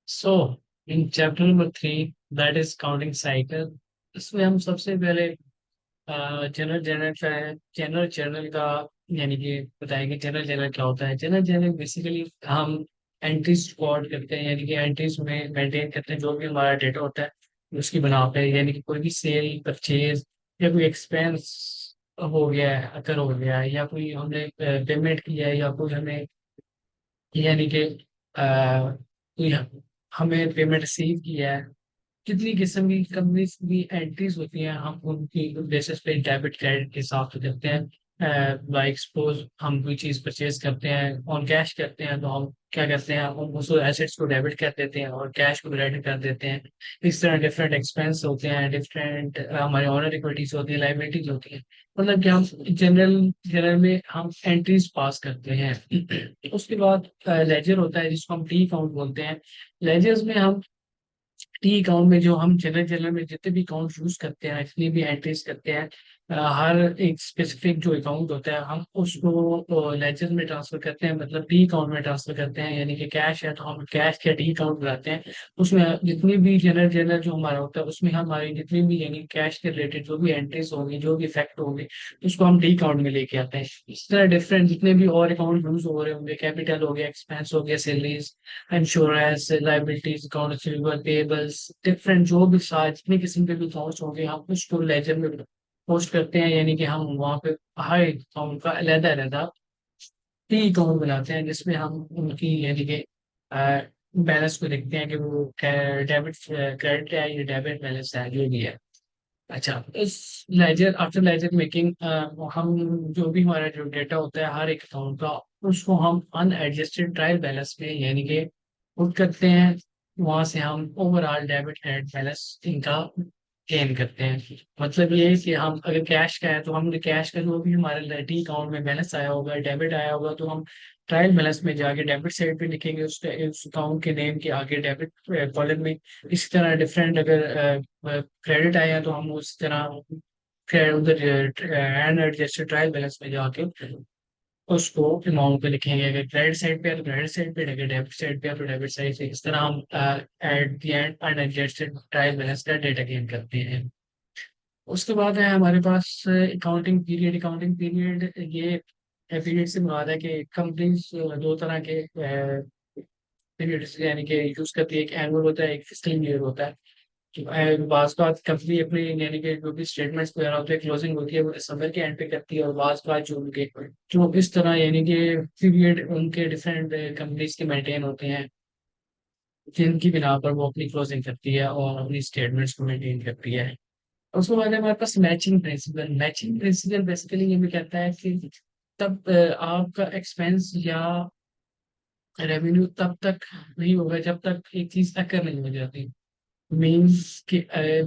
So in chapter number 3 that is counting cycle. इसमें हम सबसे पहले जनरल जनरल का है। जनरल जनरल का यानी कि बताएंगे जनरल जनरल क्या होता है। जनरल जनरल बेसिकली हम एंट्रीज रिकॉर्ड करते हैं, यानी कि एंट्रीज में मेंटेन करते हैं जो भी हमारा डेटा होता है उसकी बना पे, यानी कि कोई भी सेल परचेज या कोई एक्सपेंस हो गया है, अगर हो गया है, या कोई हमने पेमेंट किया है, या कोई हमें यानी कि कोई हमें पेमेंट रिसीव किया है। कितनी किस्म की कंपनीज की एंट्रीज होती हैं, हम उनकी बेसिस पे डेबिट क्रेडिट के हिसाब से करते हैं। लाइक सपोज हम कोई चीज परचेज करते हैं और कैश करते हैं, तो हम क्या करते हैं, हम उस एसेट्स को डेबिट कर देते हैं और कैश को क्रेडिट कर देते हैं। इस तरह डिफरेंट एक्सपेंस होते हैं, डिफरेंट हमारे ऑनर इक्विटीज होती है, लाइबिलिटीज होती है। मतलब कि हम जनरल जनरल में हम एंट्रीज पास करते हैं। उसके बाद लेजर होता है जिसको हम टी अकाउंट बोलते हैं। लेजर्स में हम टी अकाउंट में जो हम जनरल जनरल में जितने भी अकाउंट यूज करते हैं, जितनी भी एंट्रीज करते हैं, हर एक स्पेसिफिक जो अकाउंट होता है हम उसको लेजर में ट्रांसफर करते हैं, मतलब टी अकाउंट में ट्रांसफर करते हैं। यानी कि कैश है तो हम कैश या टी अकाउंट बनाते हैं। उसमें जितनी भी जनरल जनरल जो हमारा होता है उसमें हमारी जितनी भी यानी कैश के रिलेटेड जो भी एंट्रीज होंगी, जो भी इफेक्ट होंगे, उसको हम टी अकाउंट में लेके आते हैं। इस तरह डिफरेंट जितने भी और अकाउंट यूज हो रहे होंगे, कैपिटल हो गया, एक्सपेंस हो गया, salaries, insurance, liabilities, account receivable, payables, different जो भी सारे जितने किस्म के भी अकाउंट्स होंगे हम उसको लेजर में पोस्ट करते हैं। यानी कि हम वहाँ पे हर अकाउंट का अलग अलग टी अकाउंट बनाते हैं, जिसमें हम उनकी यानी कि बैलेंस को देखते हैं कि वो डेबिट क्रेडिट है या डेबिट बैलेंस है, जो भी है। अच्छा, इस लेजर आफ्टर लेजर मेकिंग हम जो भी हमारा जो डेटा होता है हर एक अकाउंट का, उसको हम अनएडजस्टेड ट्रायल बैलेंस में यानी कि पुट करते हैं। वहां से हम ओवरऑल डेबिट क्रेडिट बैलेंस इनका गेन करते हैं। मतलब ये है कि हम अगर कैश का है तो हमने कैश का जो भी हमारे टी अकाउंट में बैलेंस आया होगा, डेबिट आया होगा, तो हम ट्रायल बैलेंस में जाके डेबिट साइड पे लिखेंगे, उस अकाउंट के नेम के आगे डेबिट कॉलम में। इसी तरह डिफरेंट अगर क्रेडिट आया तो हम उस तरह फिर उधर एंड एडजस्टेड ट्रायल बैलेंस में जाके उसको अमाउंट पे लिखेंगे। अगर क्रेडिट साइड पे है तो क्रेडिट साइड पे, अगर डेबिट साइड पे है तो डेबिट साइड से। इस तरह हम at the end unadjusted trial balance का डेटा गेन करते हैं। उसके बाद है हमारे पास अकाउंटिंग पीरियड। अकाउंटिंग पीरियड ये पीरियड से मुराद है कि कंपनीज दो तरह के पीरियड यानी कि यूज करती है। एक एनुअल होता है, एक फिस्कल ईयर होता है। बाज बात कंपनी अपने यानी कि जो भी स्टेटमेंट्स वगैरह होते हैं, क्लोजिंग होती है वो दिसंबर के एंड पे करती है, और बाज बात जून के। जो इस तरह यानी कि पीरियड उनके डिफरेंट कंपनीज के मेंटेन होते हैं, जिनकी बिना पर वो अपनी क्लोजिंग करती है और अपनी स्टेटमेंट्स को मेंटेन करती है। उसके बाद है हमारे पास matching principal. Matching principal basically ये भी कहता है कि तब आपका एक्सपेंस या रेवेन्यू तब तक नहीं होगा जब तक एक चीज अकर नहीं हो जाती। मीन्स कि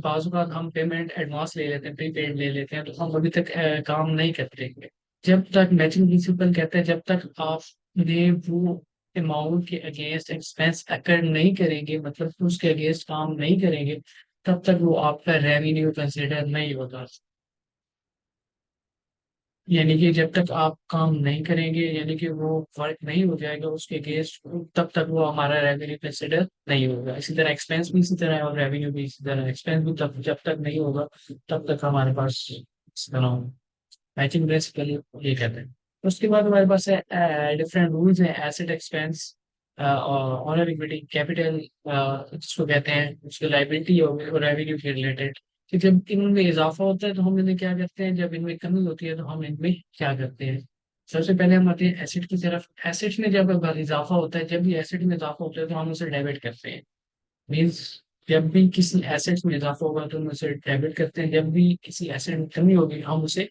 बाजू का हम पेमेंट एडवांस ले लेते हैं, प्रीपेड ले लेते हैं, तो हम अभी तक काम नहीं करते। जब तक मैचिंग प्रिंसिपल कहते हैं जब तक आपने वो अमाउंट के अगेंस्ट एक्सपेंस अकर नहीं करेंगे, मतलब उसके अगेंस्ट काम नहीं करेंगे, तब तक वो आपका रेवेन्यू कंसिडर नहीं होगा। यानी कि जब तक आप काम नहीं करेंगे, यानी कि वो वर्क नहीं हो जाएगा उसके अगेंस्ट, तब तक वो हमारा रेवेन्यू कंसिडर नहीं होगा। इसी तरह एक्सपेंस भी इसी तरह है और रेवेन्यू भी इसी तरह है। एक्सपेंस भी तब जब तक नहीं होगा तब तक हमारे पास इस तरह मैचिंग प्रिंसिपल ये कहते हैं। उसके बाद हमारे पास है डिफरेंट रूल्स हैं। Asset expense honour equity capital जिसको कहते हैं, उसकी लाइबिलिटी और रेवेन्यू के रिलेटेड कि जब इनमें इजाफा होता है तो हम इन्हें क्या करते हैं, जब इनमें कमी होती है तो हम इनमें क्या करते हैं। सबसे पहले हम आते हैं एसेट की तरफ। एसेट में जब अगर इजाफा होता है, जब भी एसेट में इजाफा होता है तो हम उसे डेबिट करते हैं। मीन्स जब भी किसी एसेट में इजाफा होगा तो हम उसे डेबिट करते हैं, जब भी किसी एसेट में कमी होगी हम उसे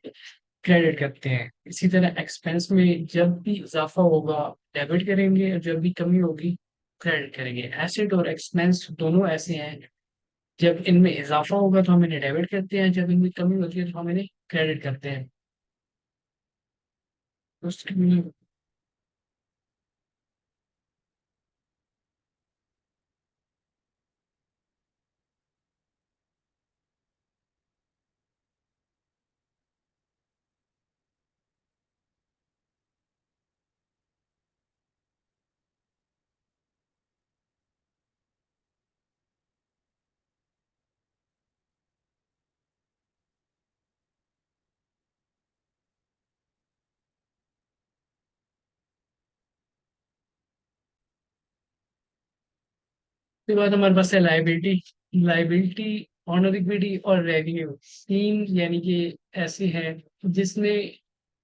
क्रेडिट करते हैं। इसी तरह एक्सपेंस में जब भी इजाफा होगा डेबिट करेंगे, और जब भी कमी होगी क्रेडिट करेंगे। एसेट और एक्सपेंस दोनों ऐसे हैं, जब इनमें इजाफा होगा तो हम इन्हें डेबिट करते हैं, जब इनमें कमी होती है तो हम इन्हें क्रेडिट करते हैं। उसके उसके बाद हमारे पास है लाइबिलिटी। लाइबिलिटी, ऑनर इक्विटी और रेवेन्यू, तीन यानी कि ऐसे हैं जिसमें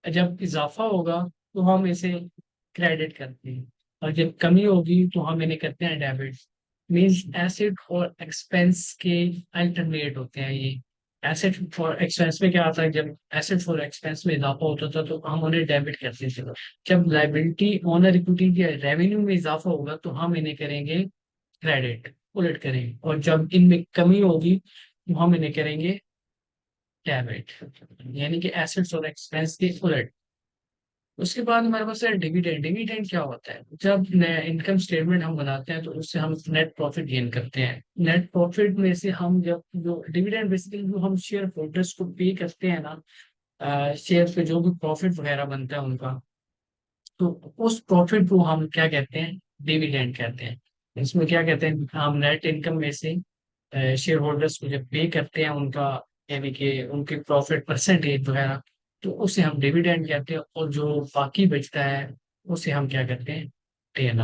जब इजाफा होगा तो हम इसे क्रेडिट करते हैं, और जब कमी होगी तो हम इन्हें करते हैं डेबिट। मीन्स एसेट और एक्सपेंस के अल्टरनेट होते हैं ये। एसेट फॉर एक्सपेंस में क्या आता है, जब एसेट फॉर एक्सपेंस में इजाफा होता था तो हम उन्हें डेबिट करते थे। जब लाइबिलिटी ऑनर इक्विटी के रेवेन्यू में इजाफा होगा तो हम इन्हें करेंगे क्रेडिट, उलट करेंगे। और जब इनमें कमी होगी तो हम इन्हें करेंगे डेबिट, यानी कि एसेट्स और एक्सपेंस के उलट। उसके बाद हमारे पास है डिविडेंड। डिविडेंड क्या होता है, जब इनकम स्टेटमेंट हम बनाते हैं तो उससे हम नेट प्रॉफिट गेन करते हैं। नेट प्रॉफिट में से हम जब जो डिविडेंड बेसिकली जो हम शेयर होल्डर्स को पे करते हैं ना, शेयर पे जो भी प्रॉफिट वगैरह बनता है उनका, तो उस प्रॉफिट को हम क्या कहते हैं, डिविडेंड कहते हैं। इसमें क्या कहते हैं, हम नेट इनकम में से शेयर होल्डर्स को जब पे करते हैं उनका, यानी कि उनकी प्रॉफिट परसेंटेज वगैरह, तो उसे हम डिविडेंड कहते हैं। और जो बाकी बचता है उसे हम क्या कहते हैं, टेन।